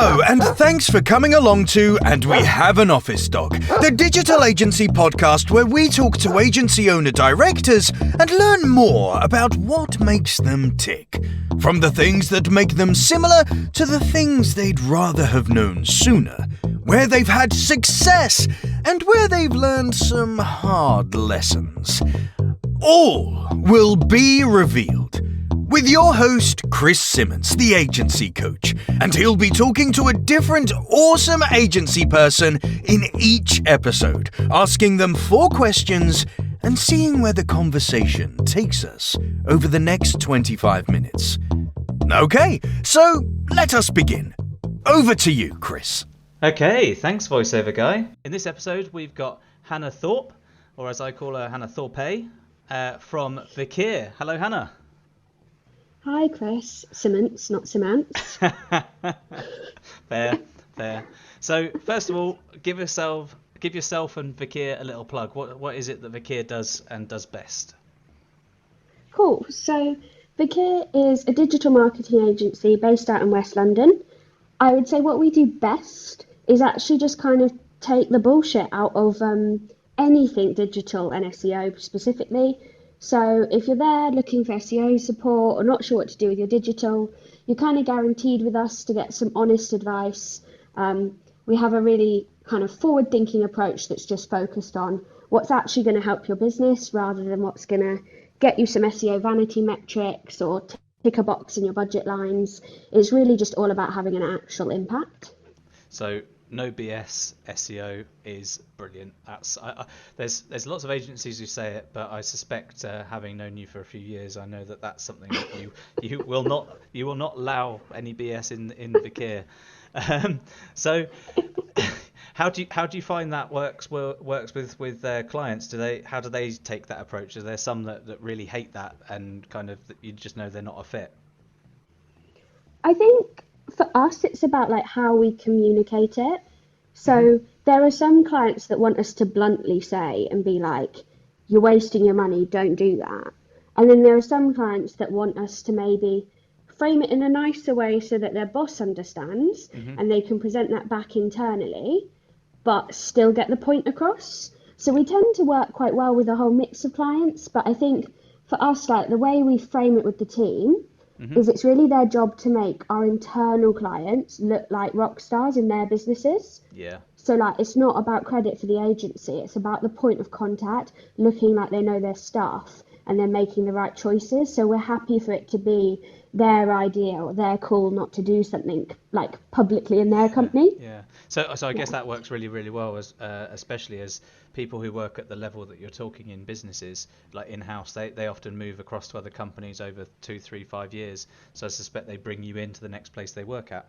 Hello, and thanks for coming along to And We Have an Office Dog, the digital agency podcast where we talk to agency owner-directors and learn more about what makes them tick. From the things that make them similar to the things they'd rather have known sooner, where they've had success and where they've learned some hard lessons. All will be revealed with your host, Chris Simmance, the agency coach, and he'll be talking to a different awesome agency person in each episode, asking them 4 questions and seeing where the conversation takes us over the next 25 minutes. Okay, so let us begin. Over to you, Chris. Okay, thanks, voiceover guy. In this episode, we've got Hannah Thorpe, or as I call her, Hannah Thorpe, from Verkeer. Hello, Hannah. Hi, Chris. Simmance, not Simmance. Fair. So, first of all, give yourself and Verkeer a little plug. What is it that Verkeer does and does best? Cool. So, Verkeer is a digital marketing agency based out in West London. I would say what we do best is actually just kind of take the bullshit out of anything digital and SEO specifically. So if you're there looking for SEO support or not sure what to do with your digital, you're kind of guaranteed with us to get some honest advice. We have a really kind of forward-thinking approach that's just focused on what's actually going to help your business rather than what's going to get you some SEO vanity metrics or tick a box in your budget lines. It's really just all about having an actual impact. So no BS SEO is brilliant. There's lots of agencies who say it, but I suspect, having known you for a few years, I know that that's something that you will not allow any BS in Verkeer. So how do you find that works with their clients? How do they take that approach? Are there some that really hate that and kind of you just know they're not a fit? I think for us, it's about like how we communicate it. So there are some clients that want us to bluntly say and be like, you're wasting your money, don't do that. And then there are some clients that want us to maybe frame it in a nicer way so that their boss understands and they can present that back internally, but still get the point across. So we tend to work quite well with a whole mix of clients. But I think for us, like the way we frame it with the team is it's really their job to make our internal clients look like rock stars in their businesses. Yeah. So like it's not about credit for the agency, it's about the point of contact looking like they know their stuff and then making the right choices. So we're happy for it to be their idea or their call not to do something like publicly in their company. Yeah. So I guess that works really, really well, as especially as people who work at the level that you're talking in businesses, like in-house, they often move across to other companies over 2, 3, 5 years. So I suspect they bring you into the next place they work at.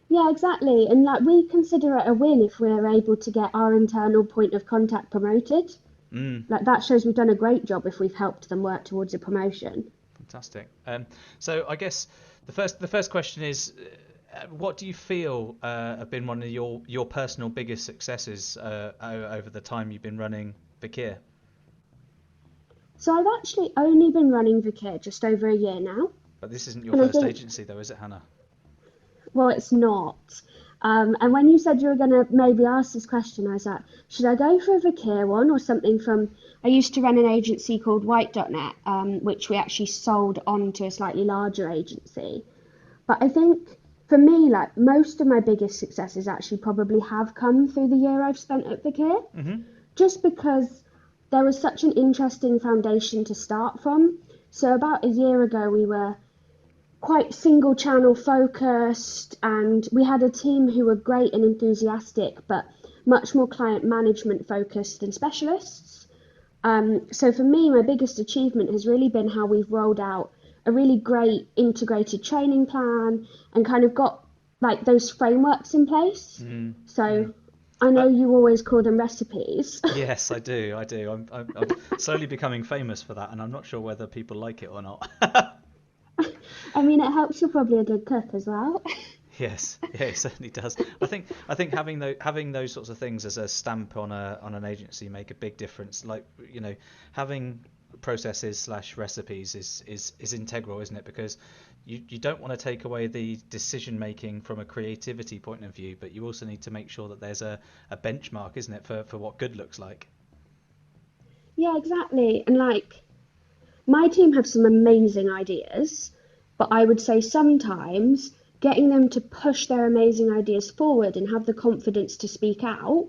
Yeah, exactly. And like we consider it a win if we're able to get our internal point of contact promoted. Like that shows we've done a great job if we've helped them work towards a promotion. Fantastic. So I guess the first question is, what do you feel have been one of your personal biggest successes over the time you've been running Verkeer? So I've actually only been running Verkeer just over a year now. But this isn't your first agency though, is it, Hannah? Well, it's not. And when you said you were going to maybe ask this question, I was like, should I go for a Verkeer one or something from... I used to run an agency called White.net, which we actually sold on to a slightly larger agency. But I think for me, like most of my biggest successes actually probably have come through the year I've spent at Verkeer. Just because there was such an interesting foundation to start from. So about a year ago, we were quite single channel focused and we had a team who were great and enthusiastic but much more client management focused than specialists. So for me, my biggest achievement has really been how we've rolled out a really great integrated training plan and kind of got like those frameworks in place. So I know you always call them recipes. Yes, I do. I'm slowly becoming famous for that and I'm not sure whether people like it or not. I mean, it helps you're probably a good cook as well. Yes, yeah, it certainly does. I think having those sorts of things as a stamp on an agency make a big difference. Like, having processes / recipes is integral, isn't it? Because you don't want to take away the decision making from a creativity point of view, but you also need to make sure that there's a benchmark, isn't it, for what good looks like. Yeah, exactly. And like my team have some amazing ideas, but I would say sometimes getting them to push their amazing ideas forward and have the confidence to speak out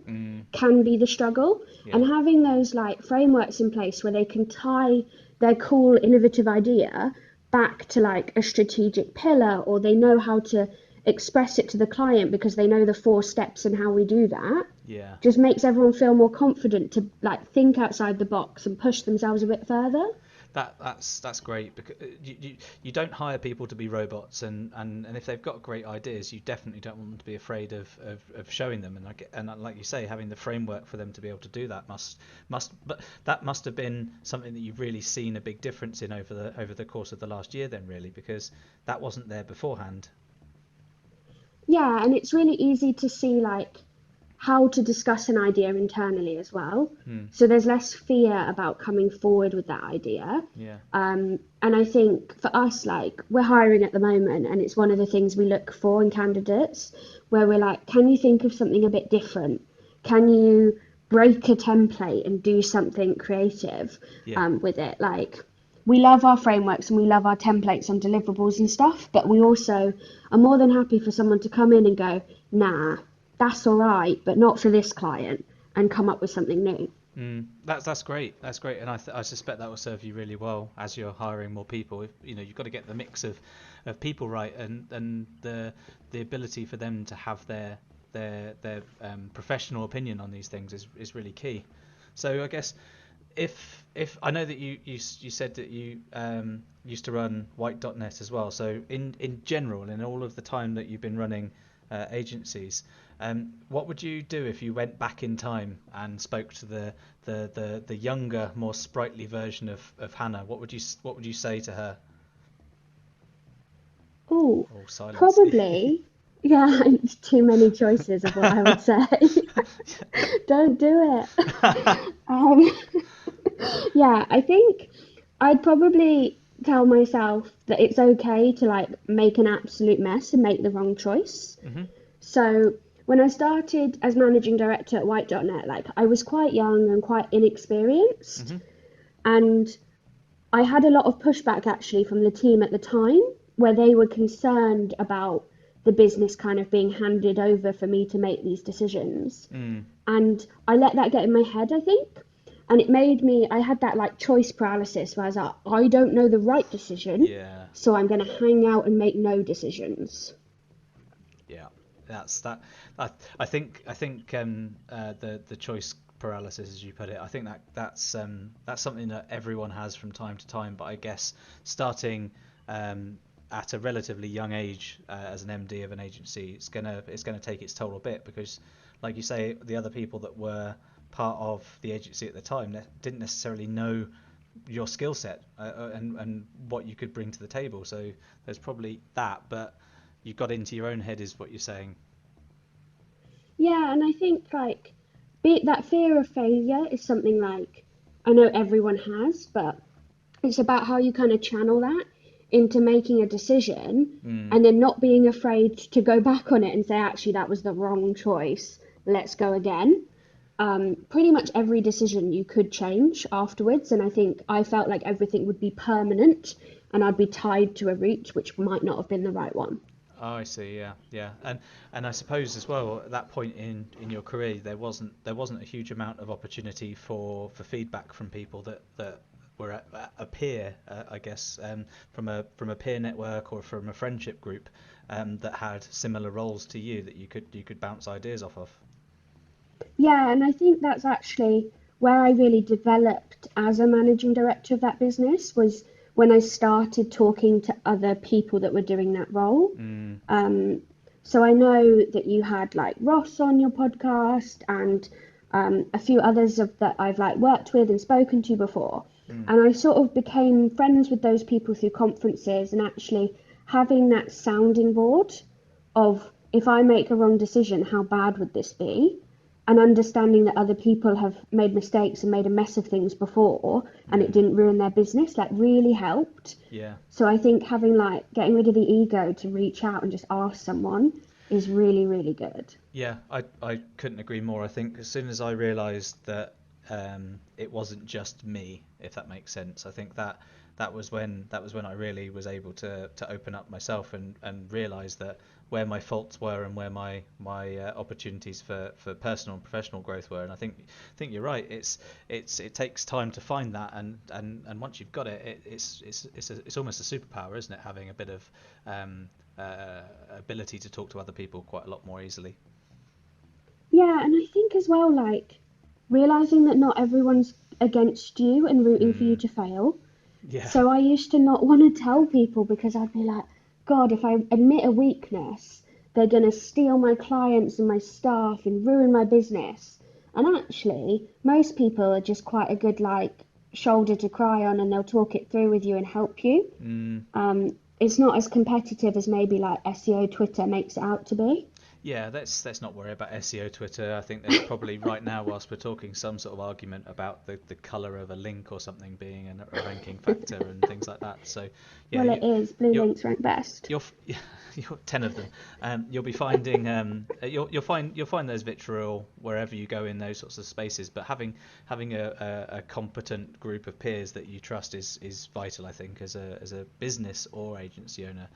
can be the struggle. Yeah. And having those like frameworks in place where they can tie their cool, innovative idea back to like a strategic pillar, or they know how to express it to the client because they know the 4 steps and how we do that, Yeah. just makes everyone feel more confident to like think outside the box and push themselves a bit further. That's great, because you don't hire people to be robots, and if they've got great ideas, you definitely don't want them to be afraid of showing them, and like you say, having the framework for them to be able to do that but that must have been something that you've really seen a big difference in over the course of the last year then, really, because that wasn't there beforehand. Yeah, and it's really easy to see like how to discuss an idea internally as well. So there's less fear about coming forward with that idea. Yeah. And I think for us, like we're hiring at the moment, and it's one of the things we look for in candidates, where we're like, can you think of something a bit different? Can you break a template and do something creative with it? Like we love our frameworks and we love our templates and deliverables and stuff, but we also are more than happy for someone to come in and go, nah, that's all right, but not for this client, and come up with something new. That's great. That's great, and I suspect that will serve you really well as you're hiring more people. You've got to get the mix of people right, and the ability for them to have their professional opinion on these things is really key. So I guess if I know that you said that you used to run White.net as well. So in general, in all of the time that you've been running agencies, what would you do if you went back in time and spoke to the younger, more sprightly version of Hannah? What would you say to her? Oh, Silence. probably. Yeah, it's too many choices of what I would say. Don't do it. Yeah, I think I'd probably tell myself that it's okay to like make an absolute mess and make the wrong choice. So when I started as managing director at White.net, like I was quite young and quite inexperienced, and I had a lot of pushback actually from the team at the time, where they were concerned about the business kind of being handed over for me to make these decisions. And I let that get in my head, I think. And it made me, I had that like choice paralysis where I was like, I don't know the right decision, so I'm going to hang out and make no decisions. Yeah, that's that. I think the choice paralysis, as you put it, I think that's something that everyone has from time to time. But I guess starting at a relatively young age as an MD of an agency, it's gonna take its toll a bit, because, like you say, the other people that were part of the agency at the time didn't necessarily know your skill set and what you could bring to the table. So there's probably that, but you got into your own head, is what you're saying. Yeah, and I think like that fear of failure is something like I know everyone has, but it's about how you kind of channel that into making a decision and then not being afraid to go back on it and say, actually, that was the wrong choice. Let's go again. Pretty much every decision you could change afterwards. And I think I felt like everything would be permanent and I'd be tied to a route which might not have been the right one. Oh, I see. Yeah. And I suppose as well, at that point in your career, there wasn't a huge amount of opportunity for feedback from people that were a peer, I guess, from a peer network or from a friendship group that had similar roles to you that you could bounce ideas off of. Yeah, and I think that's actually where I really developed as a managing director of that business, was when I started talking to other people that were doing that role. So I know that you had like Ross on your podcast and a few others that I've like worked with and spoken to before. And I sort of became friends with those people through conferences, and actually having that sounding board of, if I make a wrong decision, how bad would this be? and understanding that other people have made mistakes and made a mess of things before and it didn't ruin their business, like, really helped. Yeah. So I think having, like, getting rid of the ego to reach out and just ask someone is really, really good. Yeah, I couldn't agree more. I think as soon as I realised that it wasn't just me, if that makes sense, I think that was when I really was able to open up myself and realise that where my faults were and where my opportunities for personal and professional growth were. And I think you're right. It takes time to find that, and once you've got it, it's almost a superpower, isn't it? Having a bit of ability to talk to other people quite a lot more easily. Yeah, and I think as well, like, realising that not everyone's against you and rooting for you to fail. Yeah. So I used to not want to tell people because I'd be like, God, if I admit a weakness, they're going to steal my clients and my staff and ruin my business. And actually, most people are just quite a good, like, shoulder to cry on, and they'll talk it through with you and help you. It's not as competitive as maybe like SEO Twitter makes it out to be. Yeah, let's not worry about SEO Twitter. I think there's probably right now, whilst we're talking, some sort of argument about the colour of a link or something being a ranking factor and things like that. So yeah, Well, it is. Blue links rank best. You're 10 of them. You'll be finding you'll find those vitriol wherever you go in those sorts of spaces. But having a competent group of peers that you trust is vital, I think, as a business or agency owner.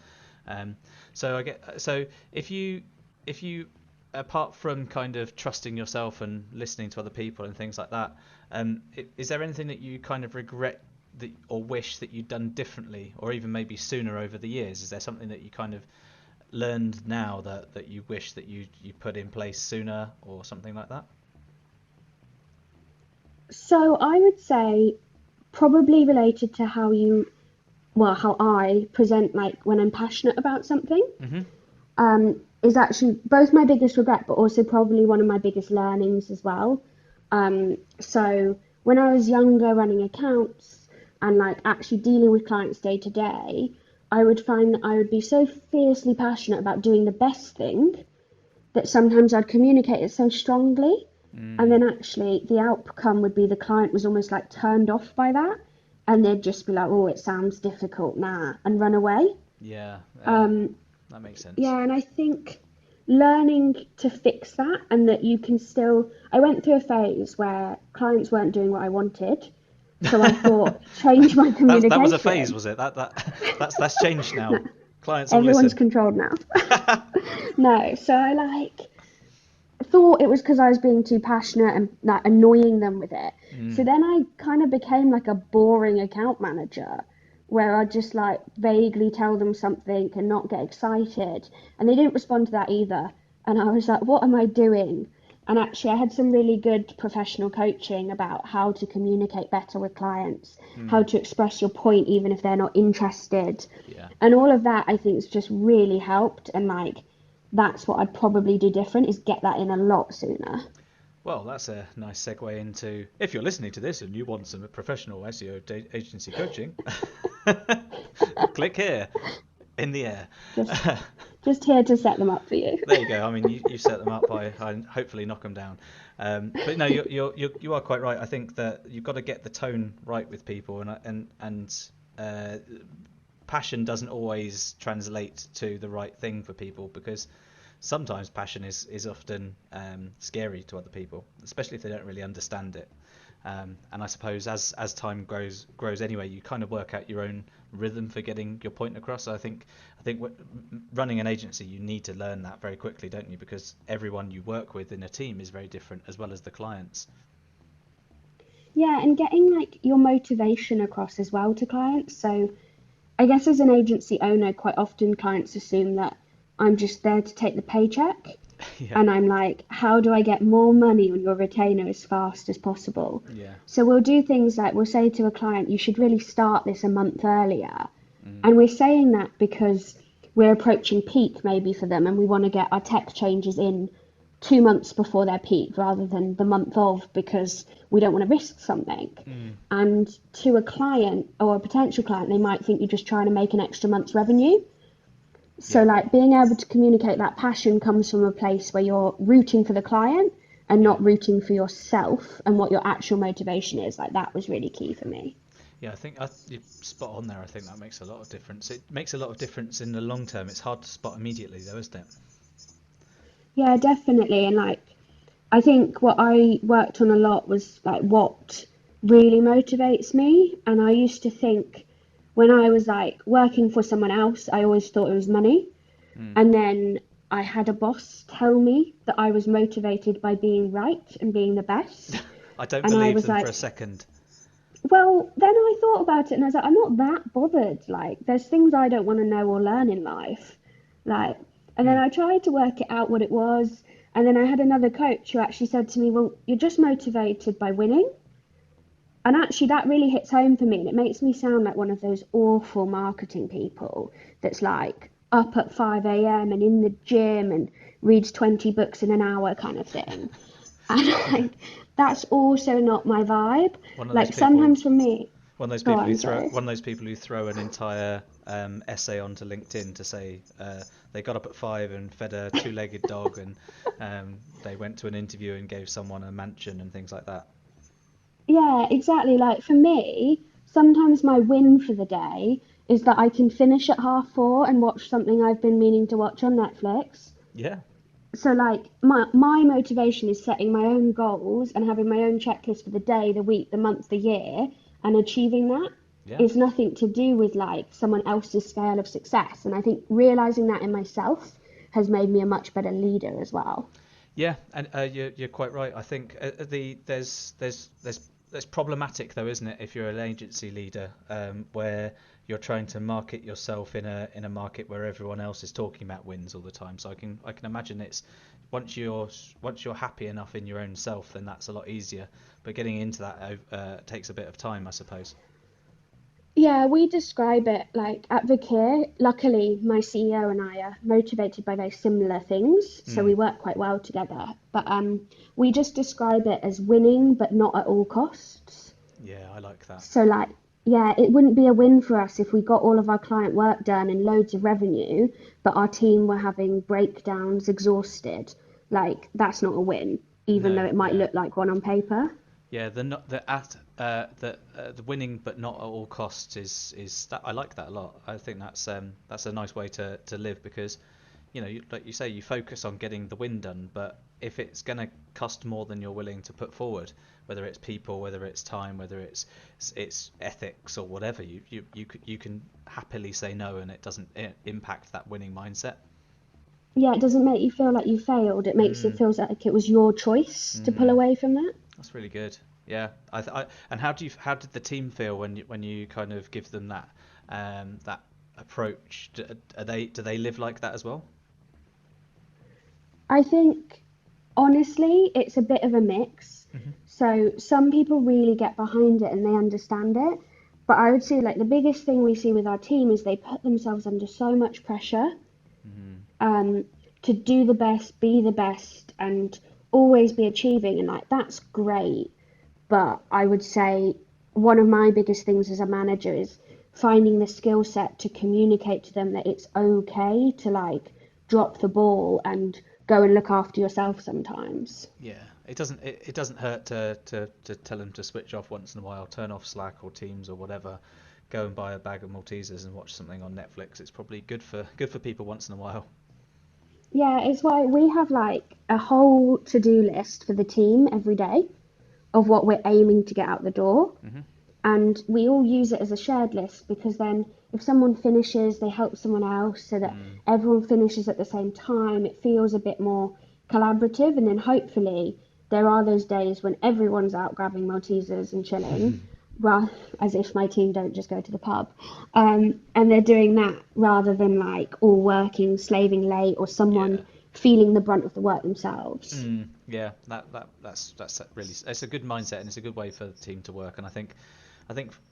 So if you apart from kind of trusting yourself and listening to other people and things like that, is there anything that you kind of regret or wish that you'd done differently, or even maybe sooner over the years? Is there something that you kind of learned now that you wish that you put in place sooner, or something like that? So I would say probably related to how I present, like, when I'm passionate about something. Is actually both my biggest regret, but also probably one of my biggest learnings as well. So when I was younger, running accounts and, like, actually dealing with clients day to day, I would find that I would be so fiercely passionate about doing the best thing that sometimes I'd communicate it so strongly, and then actually the outcome would be the client was almost like turned off by that, and they'd just be like, oh, it sounds difficult, and run away. Yeah. That makes sense. Yeah, and I think learning to fix that, and that you can still... I went through a phase where clients weren't doing what I wanted, so I thought, change my communication. That was a phase, was it? That's changed now. No. Clients will Everyone's listen. controlled now. No, so I thought it was because I was being too passionate and, like, annoying them with it. So then I kind of became like a boring account manager, where I just, like, vaguely tell them something and not get excited, and they didn't respond to that either, and I was like, what am I doing? And actually I had some really good professional coaching about how to communicate better with clients, how to express your point even if they're not interested. And all of that, I think, has just really helped, and, like, that's what I'd probably do different, is get that in a lot sooner. Well, that's a nice segue into, if you're listening to this and you want some professional SEO agency coaching, click here in the air. Just here to set them up for you. There you go. I mean, you set them up. I hopefully knock them down. But no, you are quite right. I think that you've got to get the tone right with people, and passion doesn't always translate to the right thing for people, because sometimes passion is often scary to other people, especially if they don't really understand it. And I suppose as time grows anyway, you kind of work out your own rhythm for getting your point across. So I think running an agency, you need to learn that very quickly, don't you? Because everyone you work with in a team is very different, as well as the clients. Yeah, and getting, like, your motivation across as well to clients. So I guess as an agency owner, quite often clients assume that I'm just there to take the paycheck. Yeah. And I'm like, how do I get more money on your retainer as fast as possible? Yeah. So we'll do things like, we'll say to a client, you should really start this a month earlier. And we're saying that because we're approaching peak maybe for them, and we want to get our tech changes in 2 months before their peak rather than the month of, because we don't want to risk something. And to a client or a potential client, they might think you're just trying to make an extra month's revenue. So, like, being able to communicate that passion comes from a place where you're rooting for the client and not rooting for yourself and what your actual motivation is. Like, that was really key for me. Yeah, I think you're spot on there. I think that makes a lot of difference. It makes a lot of difference in the long term. It's hard to spot immediately, though, isn't it? Yeah, definitely. And like, I think what I worked on a lot was like what really motivates me. And I used to think when I was like working for someone else, I always thought it was money. And then I had a boss tell me that I was motivated by being right and being the best. I don't And I believe was them for like, a second. well, then I thought about it and I was like, I'm not that bothered. Like, there's things I don't want to know or learn in life. Like, and then I tried to work it out what it was. And then I had another coach who actually said to me, well, you're just motivated by winning. And actually, that really hits home for me. And it makes me sound like one of those awful marketing people that's like up at 5 a.m. and in the gym and reads 20 books in an hour kind of thing. And like, that's also not my vibe. One of those Like, people. sometimes for me, One of those go people who on, throw sorry. one of those people who throw an entire essay onto LinkedIn to say they got up at 5 and fed a two-legged dog, and they went to an interview and gave someone a mansion and things like that. Yeah, exactly. Like, for me, sometimes my win for the day is that I can finish at 4:30 and watch something I've been meaning to watch on Netflix. Yeah, So like my motivation is setting my own goals and having my own checklist for the day, the week, the month, the year, and achieving that yeah, is nothing to do with like someone else's scale of success. And I think realizing that in myself has made me a much better leader as well. yeah. And you're quite right. I think there's problematic though, isn't it? If you're an agency leader, where you're trying to market yourself in a market where everyone else is talking about wins all the time. So I can imagine it's once you're happy enough in your own self, then that's a lot easier. But getting into that takes a bit of time, I suppose. Yeah, we describe it like at Verkeer. Luckily, my CEO and I are motivated by very similar things, so we work quite well together. But we just describe it as winning, but not at all costs. Yeah, I like that. So like, yeah, it wouldn't be a win for us if we got all of our client work done and loads of revenue, but our team were having breakdowns, exhausted. Like, that's not a win, even though No, it might yeah. look like one on paper. Yeah, the winning but not at all costs is that I like that a lot. I think that's a nice way to live because like you say, you focus on getting the win done, but if it's going to cost more than you're willing to put forward, whether it's people, whether it's time, whether it's ethics or whatever, you can happily say no, and it doesn't impact that winning mindset. Yeah, it doesn't make you feel like you failed. It makes it feel like it was your choice to pull away from that. That's really good. Yeah, and how did the team feel when you kind of give them that approach? Do they live like that as well? I think, honestly, it's a bit of a mix. So some people really get behind it and they understand it. But I would say like the biggest thing we see with our team is they put themselves under so much pressure um, to do the best, be the best, and always be achieving. And like that's great. But I would say one of my biggest things as a manager is finding the skill set to communicate to them that it's okay to like drop the ball and go and look after yourself sometimes. Yeah, it doesn't hurt to tell them to switch off once in a while, turn off Slack or Teams or whatever, go and buy a bag of Maltesers and watch something on Netflix. It's probably good for people once in a while. Yeah, it's why we have like a whole to-do list for the team every day of what we're aiming to get out the door. And we all use it as a shared list because then if someone finishes, they help someone else so that everyone finishes at the same time. It feels a bit more collaborative, and then hopefully there are those days when everyone's out grabbing Maltesers and chilling, well, as if my team don't just go to the pub, and they're doing that rather than like all working, slaving late, or Yeah. someone feeling the brunt of the work themselves. Yeah, that's really, it's a good mindset and it's a good way for the team to work. And I think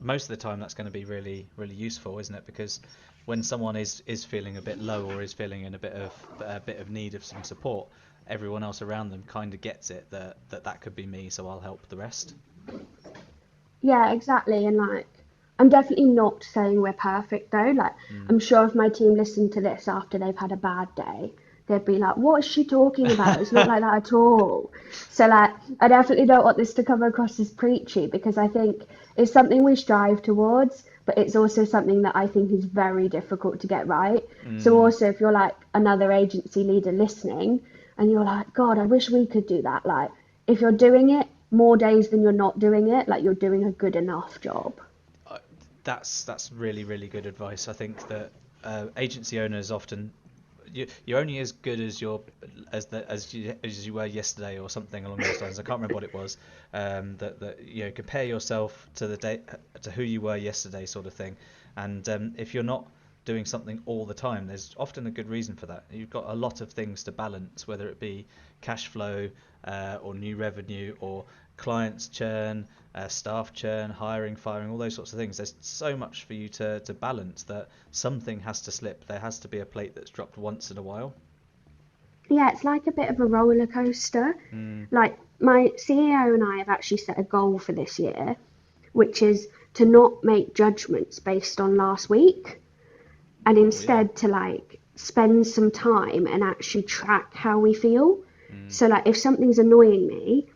most of the time that's going to be really really useful, isn't it? Because when someone is feeling a bit low or is feeling in a bit of need of some support, everyone else around them kind of gets it that could be me, so I'll help the rest. Yeah, exactly. And like, I'm definitely not saying we're perfect though. Like, I'm sure if my team listened to this after they've had a bad day, they'd be like, what is she talking about? It's not like that at all. So like, I definitely don't want this to come across as preachy, because I think it's something we strive towards, but it's also something that I think is very difficult to get right. So also, if you're like another agency leader listening and you're like, God, I wish we could do that. Like, if you're doing it more days than you're not doing it, like, you're doing a good enough job. That's really, really good advice. I think that agency owners often, you're only as good as you were yesterday, or something along those lines. I can't remember what it was. That you know, compare yourself to the day, to who you were yesterday, sort of thing. And if you're not doing something all the time, there's often a good reason for that. You've got a lot of things to balance, whether it be cash flow, or new revenue, or clients churn, staff churn, hiring, firing, all those sorts of things. There's so much for you to balance that something has to slip. There has to be a plate that's dropped once in a while. Yeah, it's like a bit of a roller coaster. Like, my CEO and I have actually set a goal for this year, which is to not make judgments based on last week, and instead to like spend some time and actually track how we feel. So like, if something's annoying me,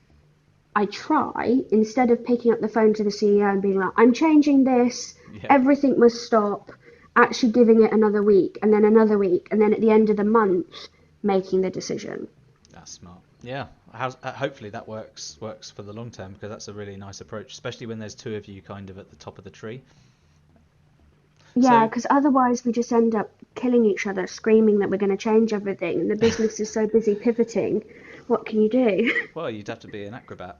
I try, instead of picking up the phone to the CEO and being like, I'm changing this, everything must stop, actually giving it another week, and then another week, and then at the end of the month, making the decision. That's smart. Yeah. Hopefully that works for the long term, because that's a really nice approach, especially when there's two of you kind of at the top of the tree. Yeah, because otherwise we just end up killing each other, screaming that we're going to change everything, and the business is so busy pivoting. What can you do? Well, you'd have to be an acrobat.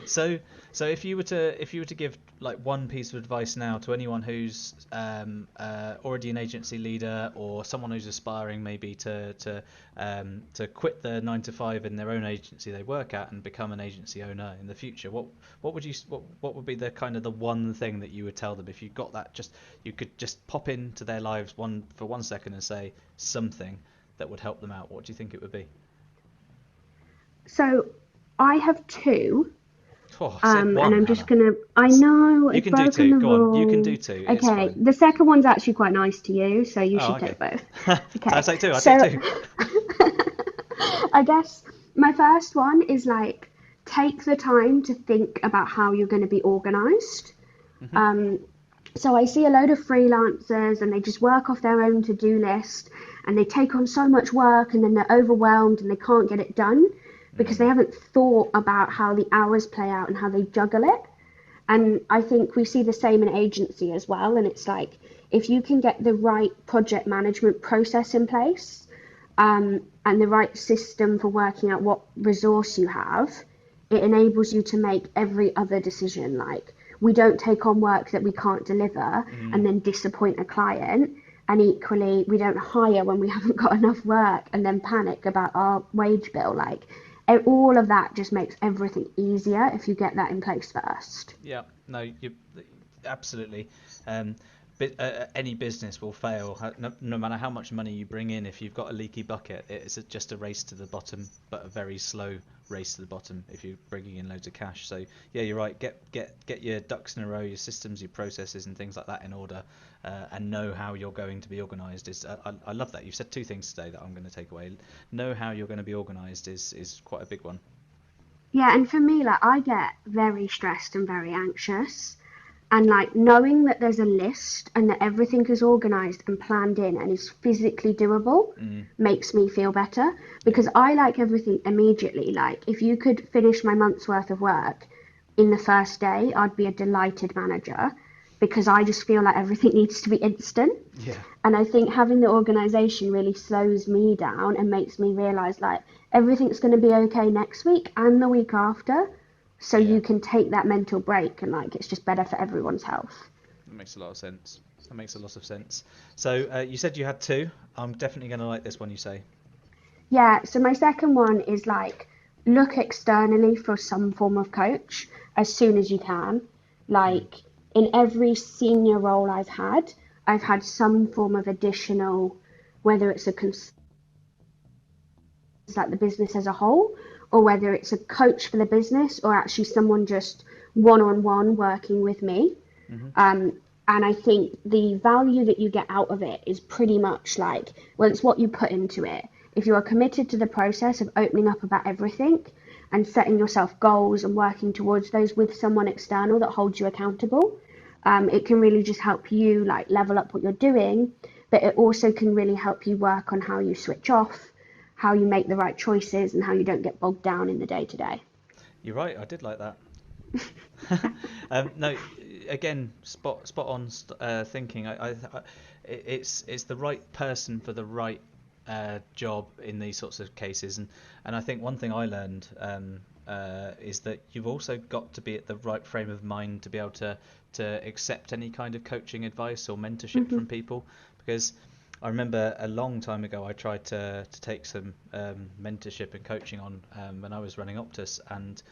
So if you were to give like one piece of advice now to anyone who's already an agency leader, or someone who's aspiring maybe to quit the 9 to 5 in their own agency they work at and become an agency owner in the future, what would be the kind of the one thing that you would tell them, if you got that, just you could just pop into their lives for 1 second and say something that would help them out? What do you think it would be? So I have two. And I'm just gonna. I know you can do two. Go on, you can do two. It's Okay, fine. the second one's actually quite nice to you, so you should take both. Okay, I'll take two. Take two. I guess my first one is like, take the time to think about how you're going to be organised. So I see a load of freelancers and they just work off their own to-do list, and they take on so much work, and then they're overwhelmed and they can't get it done because they haven't thought about how the hours play out and how they juggle it. And I think we see the same in agency as well. And it's like, if you can get the right project management process in place, and the right system for working out what resource you have, it enables you to make every other decision. Like, we don't take on work that we can't deliver and then disappoint a client. And equally, we don't hire when we haven't got enough work and then panic about our wage bill. Like, all of that just makes everything easier if you get that in place first. Yeah, no, you absolutely. Any business will fail, no matter how much money you bring in. If you've got a leaky bucket, it's just a race to the bottom, but a very slow race to the bottom if you're bringing in loads of cash. So yeah, you're right. Get your ducks in a row, your systems, your processes, and things like that in order, and know how you're going to be organised. I love that. You've said two things today that I'm going to take away. Know how you're going to be organised is quite a big one. Yeah, and for me, like, I get very stressed and very anxious. And like, knowing that there's a list and that everything is organised and planned in and is physically doable makes me feel better, because I like everything immediately. Like, if you could finish my month's worth of work in the first day, I'd be a delighted manager, because I just feel like everything needs to be instant. Yeah. And I think having the organisation really slows me down and makes me realise, like, everything's going to be okay next week and the week after. So you can take that mental break, and like, it's just better for everyone's health. That makes a lot of sense. So you said you had two. I'm definitely going to like this one you say. Yeah, so my second one is like, look externally for some form of coach as soon as you can. Like, in every senior role I've had some form of additional, whether it's like the business as a whole, or whether it's a coach for the business, or actually someone just one-on-one working with me. And I think the value that you get out of it is pretty much like, well, it's what you put into it. If you are committed to the process of opening up about everything and setting yourself goals and working towards those with someone external that holds you accountable, it can really just help you like level up what you're doing, but it also can really help you work on how you switch off, how you make the right choices, and how you don't get bogged down in the day to day. You're right. I did like that. No, again, spot on thinking. It's the right person for the right job in these sorts of cases, and I think one thing I learned is that you've also got to be at the right frame of mind to be able to accept any kind of coaching advice or mentorship from people, because I remember a long time ago I tried to take some mentorship and coaching on when I was running Optus, and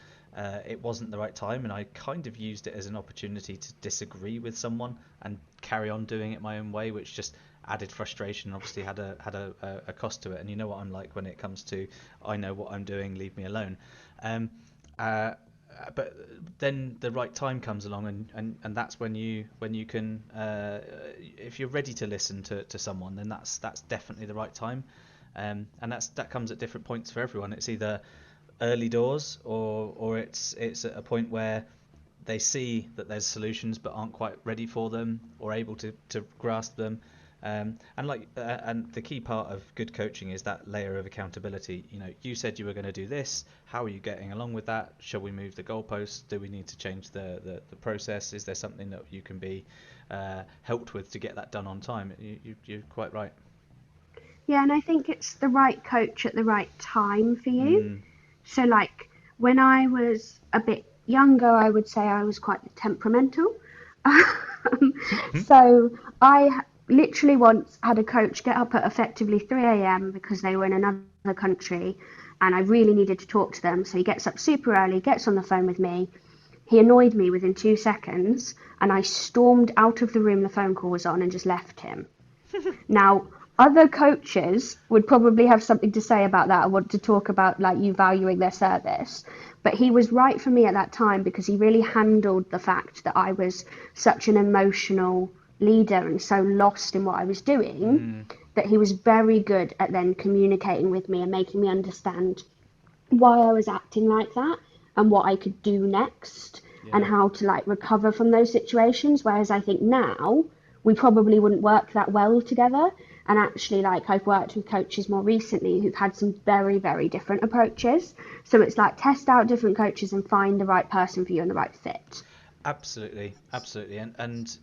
it wasn't the right time, and I kind of used it as an opportunity to disagree with someone and carry on doing it my own way, which just added frustration and obviously had a cost to it. And you know what I'm like when it comes to, I know what I'm doing, leave me alone. But then the right time comes along, and that's when you can, if you're ready to listen to someone, then that's definitely the right time. And that comes at different points for everyone. It's either early doors, or it's at a point where they see that there's solutions but aren't quite ready for them or able to grasp them. And the key part of good coaching is that layer of accountability. You know, you said you were going to do this. How are you getting along with that? Shall we move the goalposts? Do we need to change the process? Is there something that you can be helped with to get that done on time? You're quite right. Yeah, and I think it's the right coach at the right time for you. So like when I was a bit younger, I would say I was quite temperamental. So I literally once had a coach get up at effectively 3 a.m. because they were in another country and I really needed to talk to them. So he gets up super early, gets on the phone with me. He annoyed me within 2 seconds and I stormed out of the room the phone call was on and just left him. Now, other coaches would probably have something to say about that. I want to talk about like you valuing their service, but he was right for me at that time because he really handled the fact that I was such an emotional leader and so lost in what I was doing that he was very good at then communicating with me and making me understand why I was acting like that and what I could do next and how to like recover from those situations. Whereas I think now we probably wouldn't work that well together. And actually, like I've worked with coaches more recently who've had some very, very different approaches. So it's like test out different coaches and find the right person for you and the right fit. Absolutely. And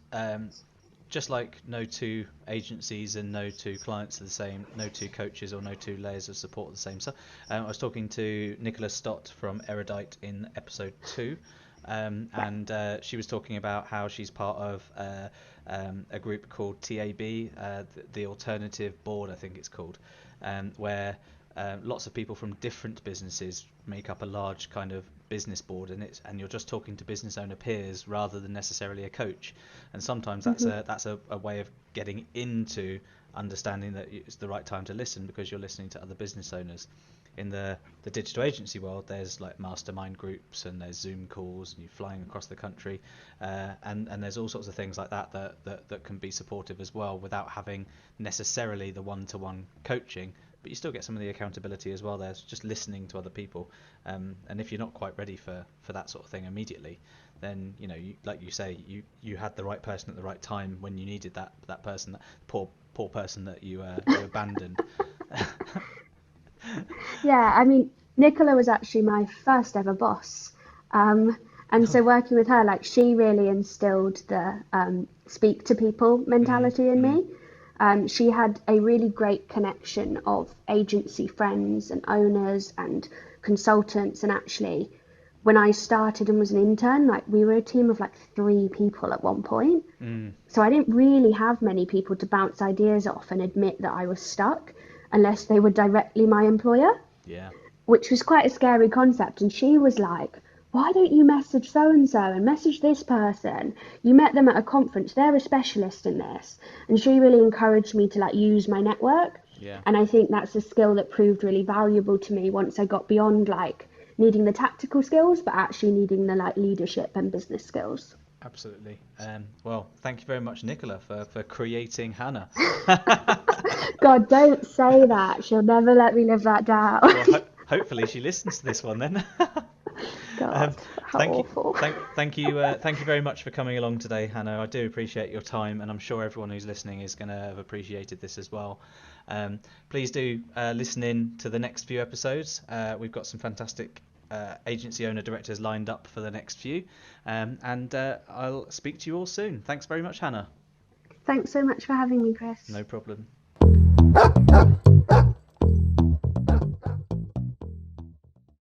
just like no two agencies and no two clients are the same, no two coaches or no two layers of support are the same. So I was talking to Nicola Stott from Erudite in episode 2. And she was talking about how she's part of a group called TAB, the Alternative Board, I think it's called, where lots of people from different businesses make up a large kind of business board, and you're just talking to business owner peers rather than necessarily a coach. And sometimes that's a way of getting into understanding that it's the right time to listen because you're listening to other business owners. In the digital agency world, there's like mastermind groups and there's Zoom calls and you're flying across the country, and there's all sorts of things like that can be supportive as well without having necessarily the one-to-one coaching, but you still get some of the accountability as well. There's just listening to other people, and if you're not quite ready for that sort of thing immediately, then like you say, you had the right person at the right time when you needed that person, that poor person that you abandoned. Yeah, I mean, Nicola was actually my first ever boss. And so working with her, like she really instilled the speak to people mentality in me. She had a really great connection of agency friends and owners and consultants. And actually, when I started and was an intern, like we were a team of like 3 people at one point. So I didn't really have many people to bounce ideas off and admit that I was stuck unless they were directly my employer. Yeah. Which was quite a scary concept. And she was like, why don't you message so-and-so and message this person? You met them at a conference. They're a specialist in this. And she really encouraged me to like use my network. Yeah. And I think that's a skill that proved really valuable to me once I got beyond like needing the tactical skills, but actually needing the like leadership and business skills. Absolutely. Well, thank you very much, Nicola, for creating Hannah. God, don't say that. She'll never let me live that down. Well, hopefully she listens to this one then. God, how Thank you, awful. thank you very much for coming along today, Hannah. I do appreciate your time, and I'm sure everyone who's listening is going to have appreciated this as well. Please do listen in to the next few episodes. We've got some fantastic agency owner directors lined up for the next few, and I'll speak to you all soon. Thanks very much, Hannah. Thanks so much for having me, Chris. No problem.